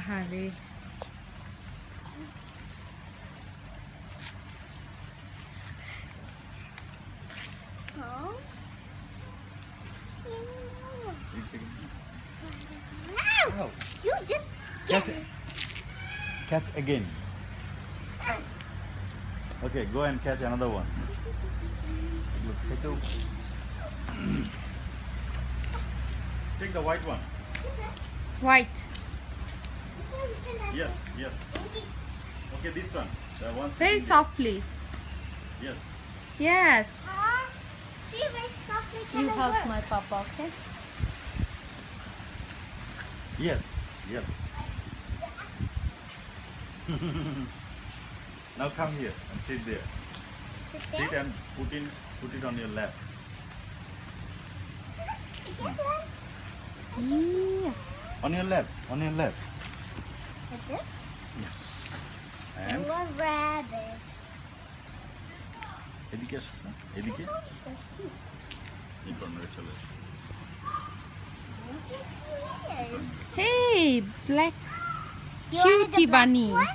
আহারে Oh. You just Catch it. Catch again. Okay, go and catch another one. Look, take the white one. White Yes, yes. Okay, this one. The one. Very softly Yes. Yes See, very softly you can help work. My papa okay Yes, yes. Now come here and sit there. Sit Sit there. and put it on your lap. On your lap. On your lap. Like this. Yes. You And are rabbits. এদিকে আসো না, এদিকে So cute. এই কর্নারে চলে এসো। Look at yours. Hey black You wanted the cutie black bunny one?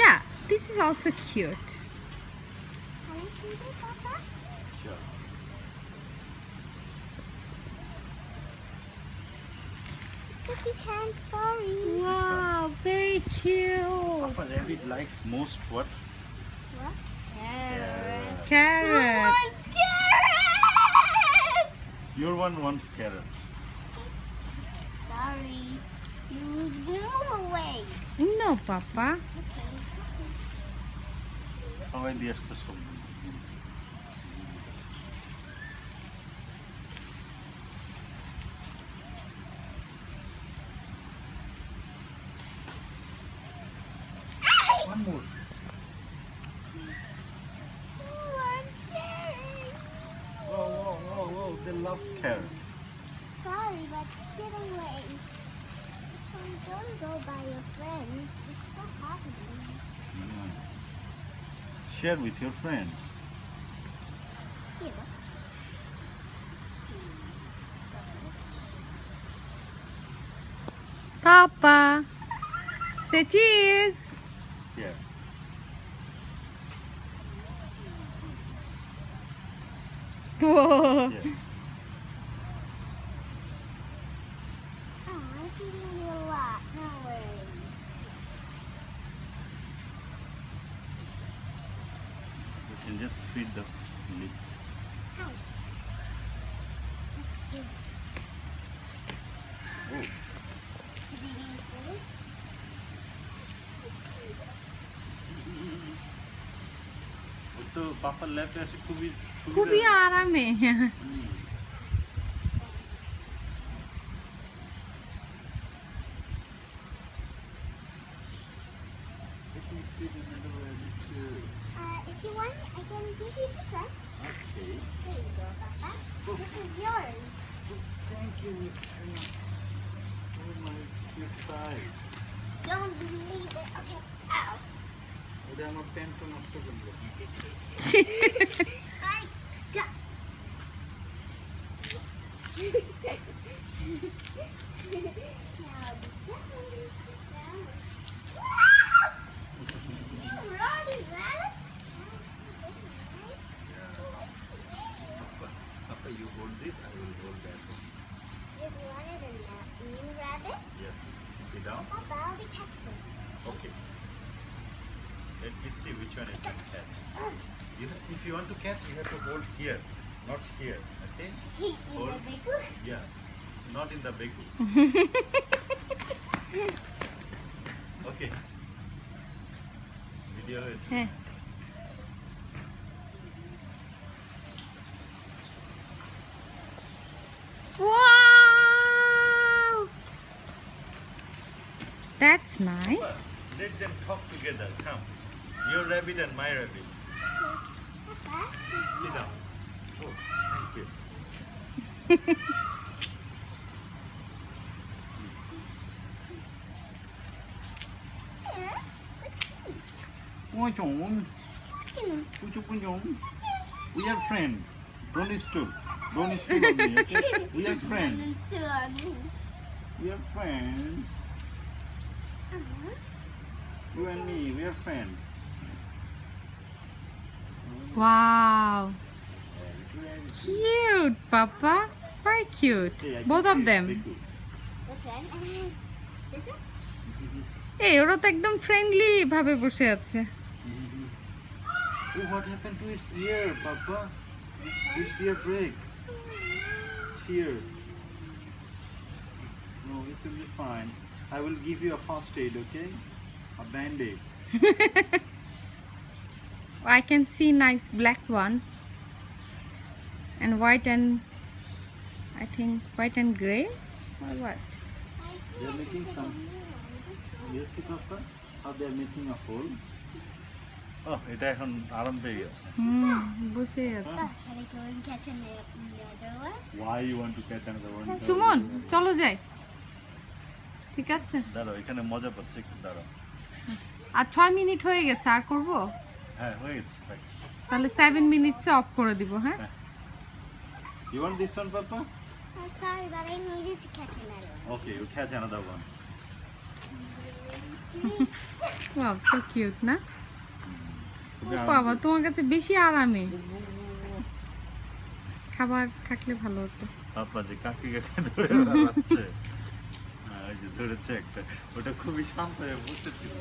yeah this is also cute Can I see it, Papa? Sure. It's if you can, sorry. wow very cute Papa rabbit likes most what? What? carrot Wants carrot! Your one wants carrot. Sorry. You move away. no papa Okay, it's okay. সবাই দিয়ে আসছে সবজি। One more. Who wants carrot? Whoa, whoa, whoa, whoa! They love carrot. Sorry, but get away. Don't go by your friends. It's so hard. Share with your friends. Here. papa say cheese Here. whoa Here. Oh, I'm feeding you a lot. No worries. You can just feed the lip. Hi. Oh, Is he being silly? ও তো পাপার ল্যাপে আছে খুবই খুবই আরামে If you want, I can give you this one. Okay. There you go, Papa. This is yours. Thank you. Oh my cute thigh. Don't leave it. Okay. Ow. ওটা আমার প্যান্টটা নষ্ট করলো। I got. Now, definitely sit down. You rowdy rabbit. Papa, you hold this, I will hold that one. If you wanted a new rabbit, Yes. Sit down. Papa, I'll be catching. Okay. Let me see which one I can catch. If you want to catch, you have to hold here, not here. Okay? In Hold. the big one. Yeah. Not in the big one. Okay. Video it. হ্যাঁ wow that's nice Let them talk together. Come. Your rabbit and my rabbit. Papa, Sit down. Oh, thank you. Ôi trời ơi, ôi trời. We are friends. Don't stoop. Don't stoop on me, okay? We are friends. We are friends. You and me, we are friends. Wow. Very Cute, Papa. Very cute. Hey, I can Both see of it, them. Riku. Which one? This one? এই ওরা তো একদম friendly ভাবে বসে আছে। Oh, what happened to its ear, Papa? Its ear break. Here. No, it will be fine. I will give you a first aid, okay? A band-aid. I can see nice black one and white and I think white and gray or what? They are making some. Yes, see, Papa? How they are making a hole? Oh, এটা এখন আরাম পেয়ে গেছে. বসে আছে। Can I go and catch another one? Why you want to catch another one? Suman চলো যাই। ঠিক আছে। দাঁড়াও, এখানে মজা পাচ্ছে, একটু দাঁড়াও. আর 6 মিনিট হয়ে গেছে, আর করব? হ্যাঁ, হয়ে গেছে. থাক. তাহলে 7 মিনিটসে অফ করে দিব, হ্যাঁ? You want this one, Papa? I'm sorry, but I needed to catch another one. Okay, you catch another one. Wow, so cute, না? ও বাবা, তোমার কাছে বেশি আরামে। খাবার থাকলে ভালো হতো। পাপা যে কাকি ধরে দাঁড়াচ্ছে, ওই যে ধরেছে একটা, ওটা খুবই শান্ত হয়ে বসেছিল.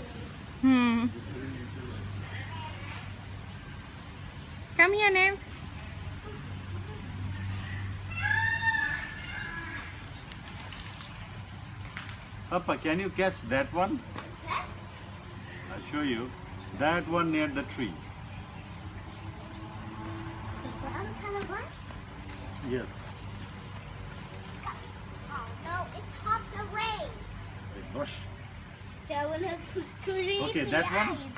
Come here, Nev. Papa, can you catch that one? I'll show you. That one near the tree. The brown color one? Yes. Oh no, it popped away. Hey, gosh. That one has creepy Okay, that one? eyes.